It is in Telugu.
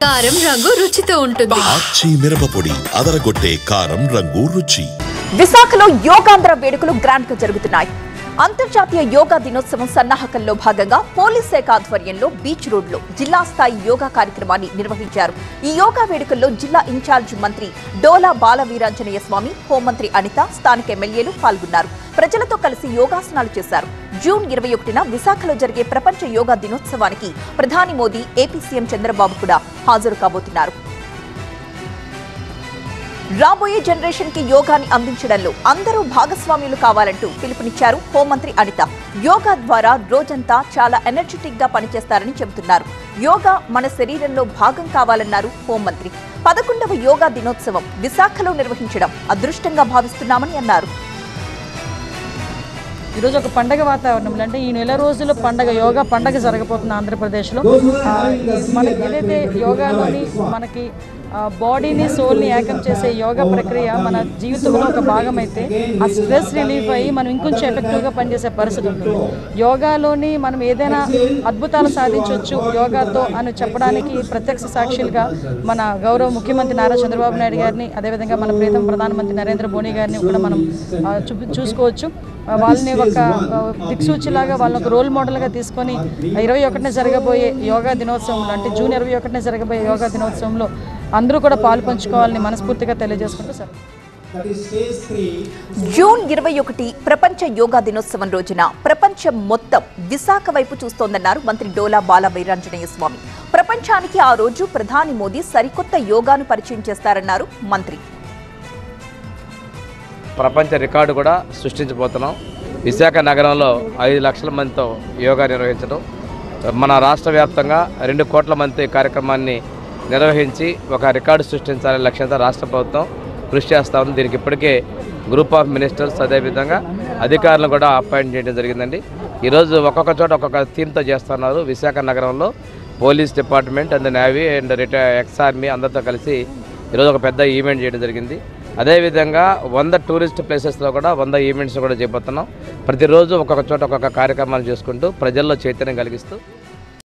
కారం రంగు రుచితో ఉంటుంది. ఆచి మిరపపొడి అదరగొట్టే కారం రంగు రుచి. విశాఖలో యోగాంధ్ర వేడుకలు గ్రాండ్ గా జరుగుతున్నాయి. అంతర్జాతీయ యోగా దినోత్సవం సన్నాహకంలో భాగంగా పోలీస్ శాఖ ఆధ్వర్యంలో బీచ్ రోడ్లో జిల్లా స్థాయి యోగా కార్యక్రమాన్ని నిర్వహించారు. ఈ యోగా వేడుకల్లో జిల్లా ఇన్ఛార్జ్ మంత్రి డోలా బాలవీరాంజనేయ స్వామి, హోంమంత్రి అనిత, స్థానిక ఎమ్మెల్యేలు పాల్గొన్నారు. ప్రజలతో కలిసి యోగాసనాలు చేశారు. జూన్ 21న విశాఖలో జరిగే ప్రపంచ యోగా దినోత్సవానికి ప్రధాని మోదీ, ఏపీ సీఎం చంద్రబాబు కూడా హాజరు కాబోతున్నారు. రాబోయే జనరేషన్ కి యోగాని అందించడంలో అందరూ భాగస్వామ్యులు కావాలంటూ పిలుపునిచ్చారు హోంమంత్రి అనిత. యోగా ద్వారా రోజంతా చాలా ఎనర్జెటిక్ గా పనిచేస్తారని చెబుతున్నారు. యోగా మన శరీరంలో భాగం కావాలన్నారు హోంమంత్రి. 11వ యోగా దినోత్సవం విశాఖలో నిర్వహించడం అదృష్టంగా భావిస్తున్నామని అన్నారు. ఈరోజు ఒక పండగ వాతావరణం అంటే ఈ నెల రోజుల పండగ, యోగా పండగ జరగబోతుంది ఆంధ్రప్రదేశ్లో. మనకి ఏదైతే యోగాలోని మనకి బాడీని, సోల్ని ఏకం చేసే యోగా ప్రక్రియ మన జీవితంలో ఒక భాగం అయితే ఆ స్ట్రెస్ రిలీఫ్ అయ్యి మనం ఇంకొంచెం ఎఫెక్టివ్గా పనిచేసే పరిస్థితి ఉంటుంది. యోగాలోని మనం ఏదైనా అద్భుతాలు సాధించవచ్చు యోగాతో అని చెప్పడానికి ప్రత్యక్ష సాక్షులుగా మన గౌరవ ముఖ్యమంత్రి నారా చంద్రబాబు నాయుడు గారిని, అదేవిధంగా మన ప్రీతం ప్రధానమంత్రి నరేంద్ర మోడీ గారిని కూడా మనం చూసుకోవచ్చు. వాళ్ళని ఒక దిక్సూచిలాగా, వాళ్ళని ఒక రోల్ మోడల్గా తీసుకొని 21న జరగబోయే యోగా దినోత్సవంలో, అంటే జూన్ 21న జరగబోయే యోగా దినోత్సవంలో అందరూ కూడా పాలు పంచుకోవాలని మనస్ఫూర్తిగా తెలియజేసుకుంటూ సార్. జూన్ 21 ప్రపంచ యోగా దినోత్సవం రోజున ప్రపంచం మొత్తం విశాఖ వైపు చూస్తోందన్నారు మంత్రి డోలా బాలవీరాంజనేయ స్వామి. ప్రపంచానికి ఆ రోజు ప్రధాని మోదీ సరికొత్త యోగాను పరిచయం చేస్తారన్నారు మంత్రి. ప్రపంచ రికార్డు కూడా సృష్టించబోతున్నాం. విశాఖ నగరంలో 5 లక్షల మందితో యోగా నిర్వహించడం, మన రాష్ట్ర వ్యాప్తంగా 2 కోట్ల మంది కార్యక్రమాన్ని నిర్వహించి ఒక రికార్డు సృష్టించాలనే లక్ష్యంతో రాష్ట్ర ప్రభుత్వం కృషి చేస్తూ ఉంది. దీనికి ఇప్పటికే గ్రూప్ ఆఫ్ మినిస్టర్స్, అదేవిధంగా అధికారులను కూడా అపాయింట్ చేయడం జరిగిందండి. ఈరోజు ఒక్కొక్క చోట ఒక్కొక్క థీమ్తో చేస్తున్నారు. విశాఖ నగరంలో police department and navy and ex army అందరితో కలిసి ఈరోజు ఒక పెద్ద ఈవెంట్ చేయడం జరిగింది. అదేవిధంగా 100 టూరిస్ట్ ప్లేసెస్లో కూడా 100 ఈవెంట్స్ కూడా చేయబోతున్నాం. ప్రతిరోజు ఒక్కొక్క చోట ఒక్కొక్క కార్యక్రమాలు చేసుకుంటూ ప్రజల్లో చైతన్యం కలిగిస్తూ